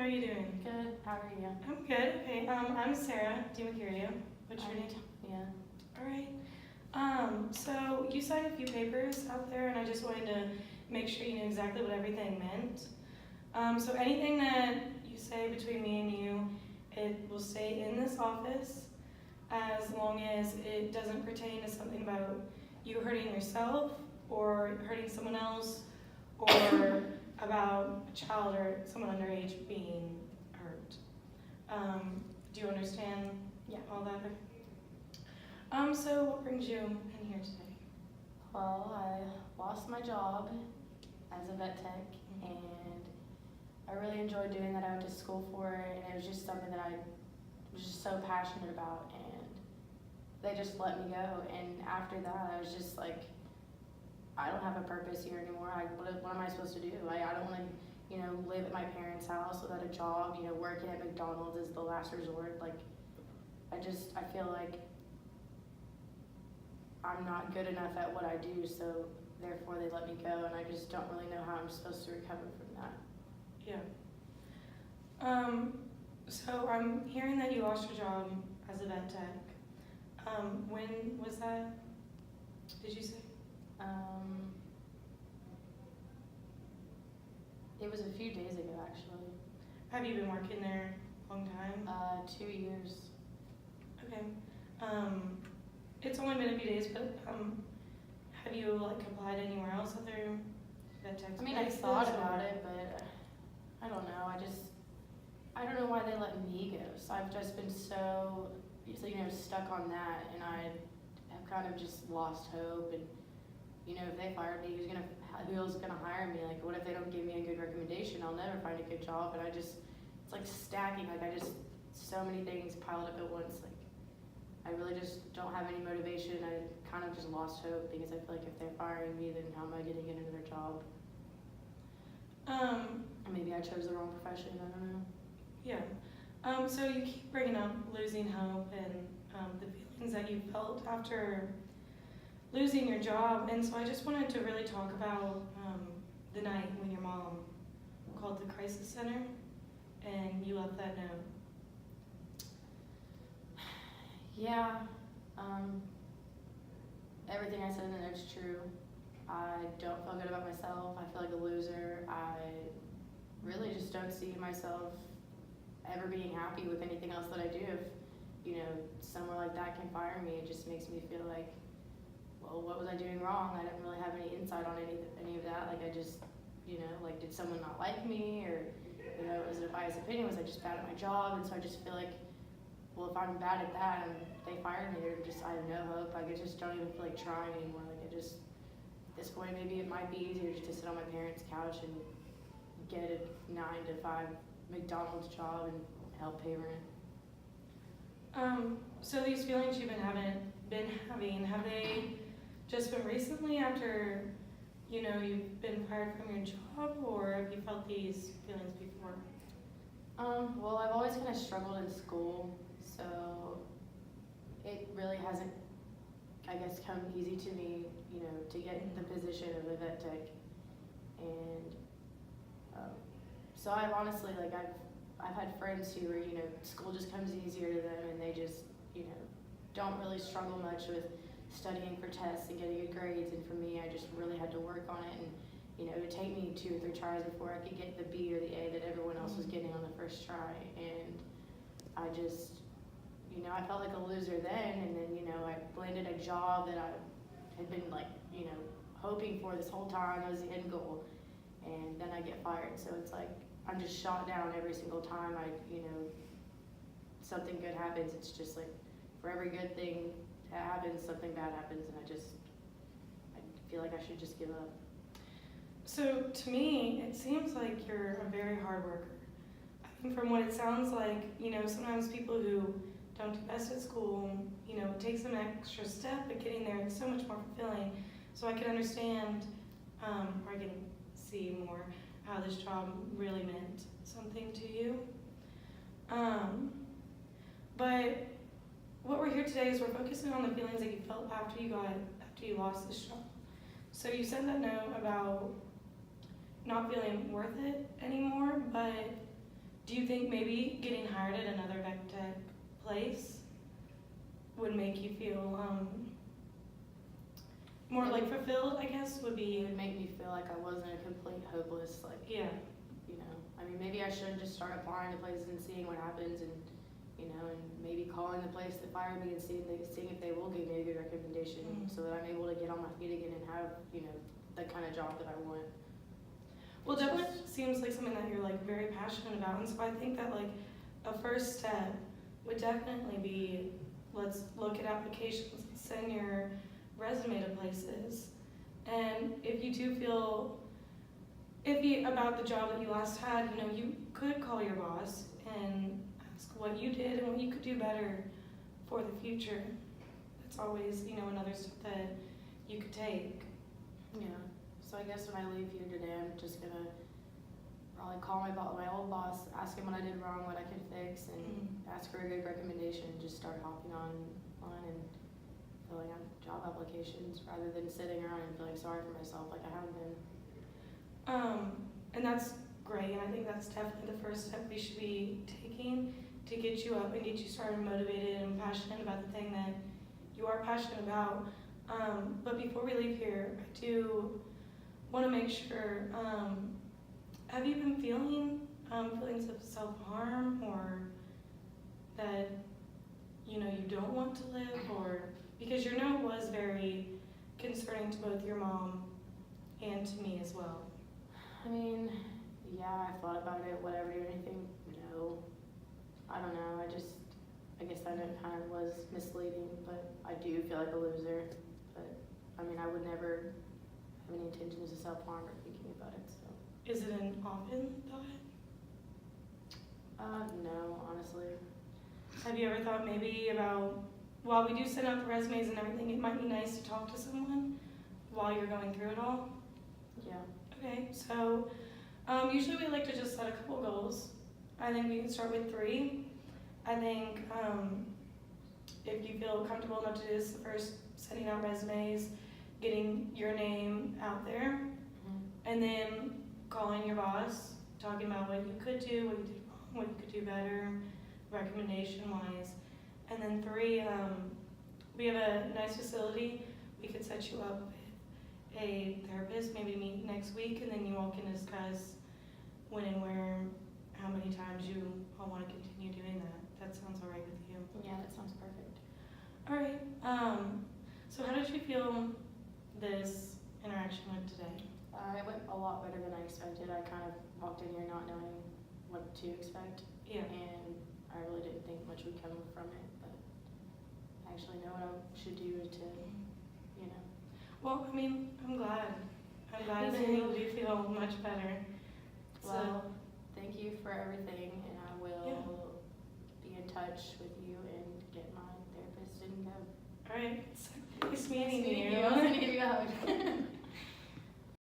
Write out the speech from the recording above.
are you doing? Good. How are you? I'm good. Okay. I'm Sarah. Do you hear you? What's your name? Yeah. All right. So you signed a few papers out there, and I just wanted to make sure you knew exactly what everything meant. So anything that you say between me and you, it will stay in this office as long as it doesn't pertain to something about you hurting yourself or hurting someone else or about a child or someone underage being hurt. Do you understand all that? So what brings you in here today? Well, I lost my job as a vet tech, and I really enjoyed doing that. I went to school for it, and it was just something that I was just so passionate about, and they just let me go. And after that, I was just like, I don't have a purpose here anymore. What am I supposed to do? I don't want to, live at my parents' house without a job. Working at McDonald's is the last resort. I feel like I'm not good enough at what I do, so therefore they let me go, and I just don't really know how I'm supposed to recover from that. Yeah. So I'm hearing that you lost your job as a vet tech. When was that? Did you say? It was a few days ago, actually. Have you been working there a long time? 2 years. Okay. It's only been a few days, but have you applied anywhere else other vet tech? I mean, I thought about it, but I don't know. I don't know why they let me go. So I've just been so stuck on that, and I have kind of just lost hope. And if they fired me, who else is gonna hire me? What if they don't give me a good recommendation? I'll never find a good job. And it's like stacking. So many things piled up at once. I really just don't have any motivation. I kind of just lost hope because I feel like if they're firing me, then how am I getting another job? Or maybe I chose the wrong profession. I don't know. Yeah. So you keep bringing up losing hope and the feelings that you felt after losing your job, and so I just wanted to really talk about the night when your mom called the crisis center and you left that note. Yeah, everything I said in the note's true. I don't feel good about myself. I feel like a loser. I really just don't see myself ever being happy with anything else that I do. If, somewhere like that can fire me, it just makes me feel like, well, what was I doing wrong? I didn't really have any insight on any of that. I just, did someone not like me? Or, was it a biased opinion? Was I just bad at my job? And so I just feel like, well, if I'm bad at that and they fire me, I have no hope. I just don't even feel like trying anymore. At this point, maybe it might be easier just to sit on my parents' couch and get a 9 to 5 McDonald's job and help pay rent. So these feelings you've been having, have they just been recently after, you've been fired from your job, or have you felt these feelings before? Well, I've always kind of struggled in school, so it really hasn't, I guess, come easy to me, to get the position of a vet tech. And so I've honestly, I've had friends who are, school just comes easier to them, and they just, don't really struggle much with studying for tests and getting good grades. And for me, I just really had to work on it, and it would take me 2 or 3 tries before I could get the B or the A that everyone else was getting on the first try. And I just, I felt like a loser then, and then, I landed a job that I had been hoping for this whole time. That was the end goal. And then I get fired. So it's like, I'm just shot down every single time something good happens. It's just like, for every good thing that happens, something bad happens, and I feel like I should just give up. So to me, it seems like you're a very hard worker. I mean, from what it sounds like, sometimes people who don't do best at school, it takes an extra step, but getting there is so much more fulfilling. So I can understand, or I can see more how this job really meant something to you. But what we're here today is we're focusing on the feelings that you felt after you lost this job. So you sent that note about not feeling worth it anymore, but do you think maybe getting hired at another vet tech place would make you feel more It like would- fulfilled, I guess, would It be, would make me feel like I wasn't a complete hopeless, like, yeah. you know, I mean, maybe I should just start applying to places and seeing what happens and, you know, and maybe calling the place that fired me and seeing if they will give me a good recommendation Mhm. so that I'm able to get on my feet again and have, you know, the kind of job that I want. Well, It's definitely just- seems like something that you're like very passionate about, and so I think that like a first step would definitely be, let's look at applications, send your resume to places, and if you do feel iffy about the job that you last had, you know, you could call your boss and ask what you did and what you could do better for the future. That's always, you know, another step that you could take. Yeah, so I guess when I leave here today, I'm just gonna probably call my old boss, ask him what I did wrong, what I can fix, and ask for a good recommendation, and just start hopping on and filling out job applications rather than sitting around and feeling sorry for myself like I have been. And that's great, and I think that's definitely the first step we should be taking to get you up and get you started motivated and passionate about the thing that you are passionate about. But before we leave here, I do want to make sure, have you been feeling feelings of self-harm, or that, you know, you don't want to live, or, because your note was very concerning to both your mom and to me as well. I mean, yeah, I thought about it, would I ever do anything? No. I don't know, I guess that note kind of was misleading, but I do feel like a loser. But, I mean, I would never have any intentions of self-harm or thinking about it, so. Is it an often thought? No, honestly. Have you ever thought maybe about, while we do send out the resumes and everything, it might be nice to talk to someone while you're going through it all? Yeah. Okay, so usually we like to just set a couple goals. I think we can start with 3. I think if you feel comfortable enough to do this, the first, sending out resumes, getting your name out there, and then calling your boss, talking about what you could do, what you did wrong, what you could do better, recommendation-wise. And then 3, we have a nice facility. We could set you up with a therapist, maybe meet next week, and then you all can discuss when and where, how many times you all want to continue doing that. That sounds all right with you? Yeah, that sounds perfect. All right. So how did you feel this interaction went today? It went a lot better than I expected. I kind of walked in here not knowing what to expect, Yeah. and I really didn't think much would come from it, but I actually know what I should do to, you know. Well, I mean, I'm glad. I'm glad Me that too. you do feel much better. Well, thank you for everything, and I will Yeah. be in touch with you and get my therapist and go. All right. So, nice meeting Nice meeting you. you.